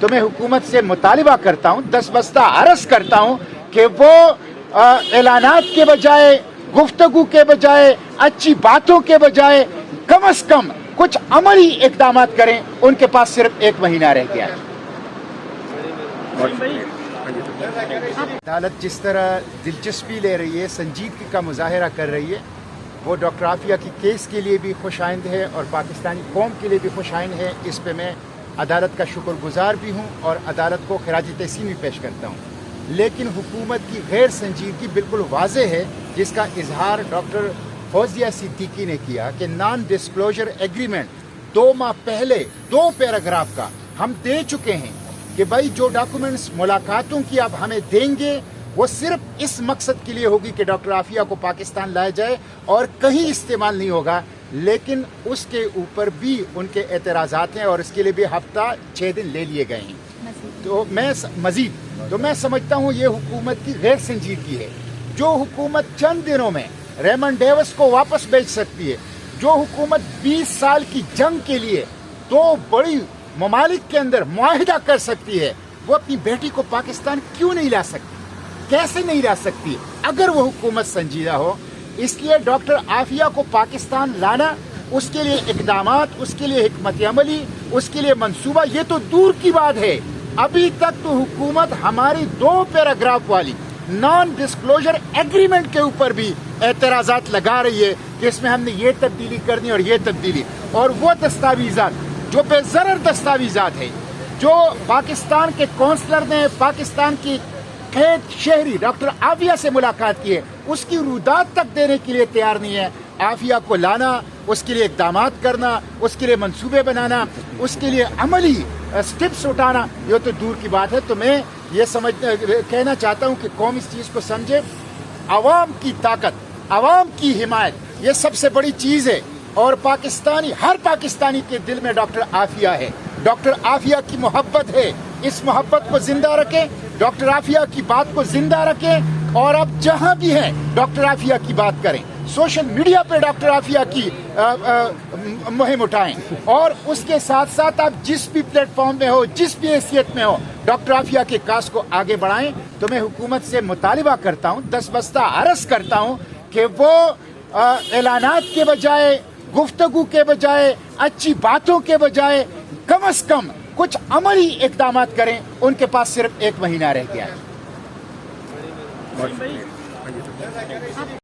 तो मैं हुकूमत से मुतालिबा करता हूँ, दसबस्ता अर्ज करता हूँ कि वो ऐलानात के बजाय, गुफ्तगू के बजाय, अच्छी बातों के बजाय कम से कम कुछ अमली इकदाम करें। उनके पास सिर्फ 1 महीना रह गया है। अदालत जिस तरह दिलचस्पी ले रही है, संजीदगी का मुजाहरा कर रही है, वो डॉक्टर आफिया की केस के लिए भी खुशाइंद है और पाकिस्तानी कौम के लिए भी खुशाइंद है। इस पे मैं अदालत का शुक्रगुजार भी हूँ और अदालत को खराज तहसीन भी पेश करता हूँ। लेकिन हुकूमत की गैर संजीदगी बिल्कुल वाज़ेह है, जिसका इजहार डॉक्टर फौजिया सिद्दीकी ने किया कि नॉन डिस्क्लोजर एग्रीमेंट 2 माह पहले 2 पैराग्राफ का हम दे चुके हैं कि भाई जो डॉक्यूमेंट्स मुलाकातों की आप हमें देंगे वो सिर्फ इस मकसद के लिए होगी कि डॉक्टर आफिया को पाकिस्तान लाया जाए और कहीं इस्तेमाल नहीं होगा। लेकिन उसके ऊपर भी उनके एतराज़ात हैं और इसके लिए भी हफ्ता 6 दिन ले लिए गए हैं। तो मैं समझता हूँ ये हुकूमत की गैर संजीदगी है। जो हुकूमत चंद दिनों में रेमन डेविस को वापस भेज सकती है, जो हुकूमत 20 साल की जंग के लिए 2 बड़ी ममालिक के अंदर मुआहिदा कर सकती है, वो अपनी बेटी को पाकिस्तान क्यों नहीं ला सकती? कैसे नहीं ला सकती अगर वो हुकूमत संजीदा हो? इसलिए डॉक्टर आफिया को पाकिस्तान लाना, उसके लिए इकदामात, उसके लिए हिकमत अमली, उसके लिए मंसूबा, ये तो दूर की बात है। अभी तक तो हुकूमत हमारी 2 पैराग्राफ वाली नॉन डिस्क्लोजर एग्रीमेंट के ऊपर भी एतराज़ात लगा रही है कि इसमें हमने ये तब्दीली करनी और ये तब्दीली, और वो दस्तावेजात जो बेज़रर दस्तावेजात है, जो पाकिस्तान के कौंसलर ने पाकिस्तान की कैद शहरी डॉक्टर आफिया से मुलाकात की है, उसकी रुदात तक देने के लिए तैयार नहीं है। आफिया को लाना, उसके लिए इक़दाम करना, उसके लिए मंसूबे बनाना, उसके लिए अमली स्टेप्स उठाना, ये तो दूर की बात है। तो मैं ये कहना चाहता हूँ कि कौम इस चीज़ को समझे, आवाम की ताकत, आवाम की हिमायत, ये सबसे बड़ी चीज़ है। और हर पाकिस्तानी के दिल में डॉक्टर आफिया है, डॉक्टर आफिया की मोहब्बत है। इस मोहब्बत को जिंदा रखें, डॉक्टर आफिया की बात को जिंदा रखें, और अब जहां भी हैं डॉक्टर आफिया की बात करें। सोशल मीडिया पे डॉक्टर आफिया की मुहिम उठाएं, और उसके साथ साथ आप जिस भी प्लेटफॉर्म में हो, जिस भी हैसियत में हो, डॉक्टर आफिया के काज को आगे बढ़ाएं। तो मैं हुकूमत से मुतालिबा करता हूँ, दसबस्ता अर्ज करता हूँ कि वो ऐलानात के बजाय, गुफ्तगू के बजाय, अच्छी बातों के बजाय कम से कम कुछ अमली इकदाम करें। उनके पास सिर्फ 1 महीना रह गया है।